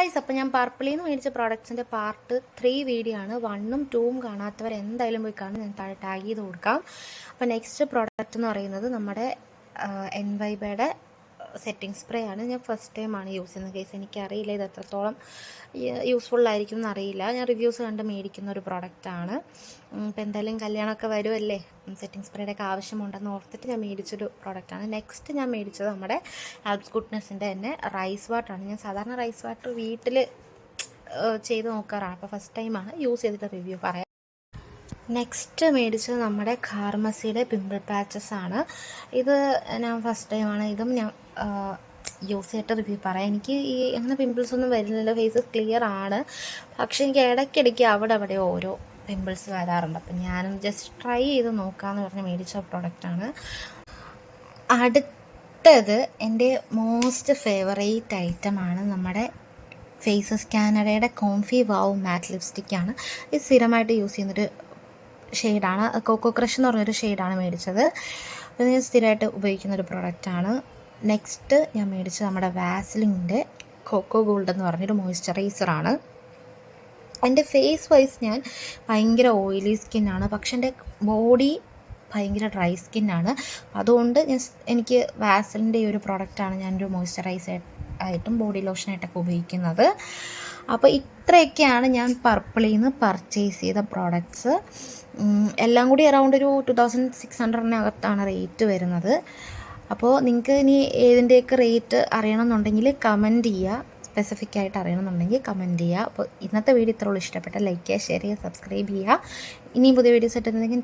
Guys, അപ്പോൾ ഞാൻ പർപ്പിളിൽ നിന്ന് മേടിച്ച പ്രോഡക്ട്സിൻ്റെ പാർട്ട് 3 വീഡിയോ ആണ്. 1ഉം 2ഉം കാണാത്തവർ എന്തായാലും പോയി കാണും. ഞാൻ താഴെ ടാഗ് ചെയ്ത് കൊടുക്കാം. അപ്പോൾ നെക്സ്റ്റ് പ്രോഡക്റ്റ് എന്ന് പറയുന്നത് നമ്മുടെ എൻവൈബയുടെ സെറ്റിംഗ് സ്പ്രേ ആണ്. ഞാൻ ഫസ്റ്റ് ടൈമാണ് യൂസ് ചെയ്യുന്ന കേസ്. എനിക്കറിയില്ല ഇത് എത്രത്തോളം യൂസ്ഫുള്ളായിരിക്കും എന്നറിയില്ല. ഞാൻ റിവ്യൂസ് കണ്ട് മേടിക്കുന്ന ഒരു പ്രോഡക്റ്റാണ്. ഇപ്പോൾ എന്തായാലും കല്യാണമൊക്കെ വരുമല്ലേ, സെറ്റിംഗ് സ്പ്രേയുടെയൊക്കെ ആവശ്യമുണ്ടെന്ന് ഓർത്തിട്ട് ഞാൻ മേടിച്ചൊരു പ്രോഡക്റ്റാണ്. നെക്സ്റ്റ് ഞാൻ മേടിച്ചത് നമ്മുടെ ആൽപ്സ് ഗുഡ്നെസ്സിൻ്റെ തന്നെ റൈസ് വാട്ടറാണ്. ഞാൻ സാധാരണ റൈസ് വാട്ടർ വീട്ടിൽ ചെയ്ത് നോക്കാറാണ്. അപ്പോൾ ഫസ്റ്റ് ടൈമാണ് യൂസ് ചെയ്തിട്ട് റിവ്യൂ പറയാം. നെക്സ്റ്റ് മേടിച്ചത് നമ്മുടെ കാർമസിയുടെ പിമ്പിൾ പാച്ചസ് ആണ്. ഇത് ഞാൻ ഫസ്റ്റ് ടൈമാണ്. ഇതും ഞാൻ യൂസ് ചെയ്തിട്ട് റിവ്യൂ പറയാം. എനിക്ക് ഈ അങ്ങനെ പിമ്പിൾസ് ഒന്നും വരുന്നില്ല, ഫേസ് ക്ലിയർ ആണ്. പക്ഷേ എനിക്ക് ഇടയ്ക്കിടയ്ക്ക് അവിടെ ഓരോ പിമ്പിൾസ് വരാറുണ്ട്. അപ്പം ഞാനും ജസ്റ്റ് ട്രൈ ചെയ്ത് നോക്കാമെന്ന് പറഞ്ഞ് മേടിച്ച പ്രോഡക്റ്റാണ്. അടുത്തത് എൻ്റെ മോസ്റ്റ് ഫേവറേറ്റ് ഐറ്റമാണ് നമ്മുടെ ഫേസസ് കാനഡയുടെ കോംഫി വാവ് മാറ്റ് ലിപ്സ്റ്റിക്കാണ്. ഇത് സ്ഥിരമായിട്ട് യൂസ് ചെയ്യുന്നൊരു ഷെയ്ഡാണ്. കോക്കോ ക്രഷ് എന്ന് പറഞ്ഞൊരു ഷെയ്ഡാണ് മേടിച്ചത്. അത് ഞാൻ സ്ഥിരമായിട്ട് ഉപയോഗിക്കുന്നൊരു പ്രോഡക്റ്റാണ്. നെക്സ്റ്റ് ഞാൻ മേടിച്ചത് നമ്മുടെ വാസ്ലിൻ്റെ കോക്കോ ഗോൾഡ് എന്ന് പറഞ്ഞൊരു മോയ്സ്ചറൈസറാണ്. എൻ്റെ ഫേസ് വൈസ് ഞാൻ ഭയങ്കര ഓയിലി സ്കിന്നാണ്, പക്ഷെ എൻ്റെ ബോഡി ഭയങ്കര ഡ്രൈ സ്കിന്നാണ്. അതുകൊണ്ട് എനിക്ക് വാസലിൻ്റെ ഈ ഒരു പ്രോഡക്റ്റാണ് ഞാനൊരു മോയ്സ്ചറൈസർ ആയിട്ടും ബോഡി ലോഷനായിട്ടൊക്കെ ഉപയോഗിക്കുന്നത്. അപ്പോൾ ഇത്രയൊക്കെയാണ് ഞാൻ പർപ്പിളിൽ നിന്ന് പർച്ചേസ് ചെയ്ത പ്രോഡക്ട്സ്. എല്ലാം കൂടി അറൗണ്ട് ഒരു 2600-നകത്താണ് റേറ്റ് വരുന്നത്. അപ്പോൾ നിങ്ങൾക്ക് ഇനി ഏതിൻ്റെയൊക്കെ റേറ്റ് അറിയണമെന്നുണ്ടെങ്കിൽ കമൻറ്റ് ചെയ്യുക. സ്പെസിഫിക് ആയിട്ട് അറിയണമെന്നുണ്ടെങ്കിൽ കമൻറ്റ് ചെയ്യുക. അപ്പോൾ ഇന്നത്തെ വീഡിയോ ഇത്രയുള്ളൂ. ഇഷ്ടപ്പെട്ട ലൈക്ക് ചെയ്യുക, ഷെയർ ചെയ്യുക, സബ്സ്ക്രൈബ് ചെയ്യുക. ഇനിയും പുതിയ വീഡിയോസ് ആയിട്ട് എന്തെങ്കിലും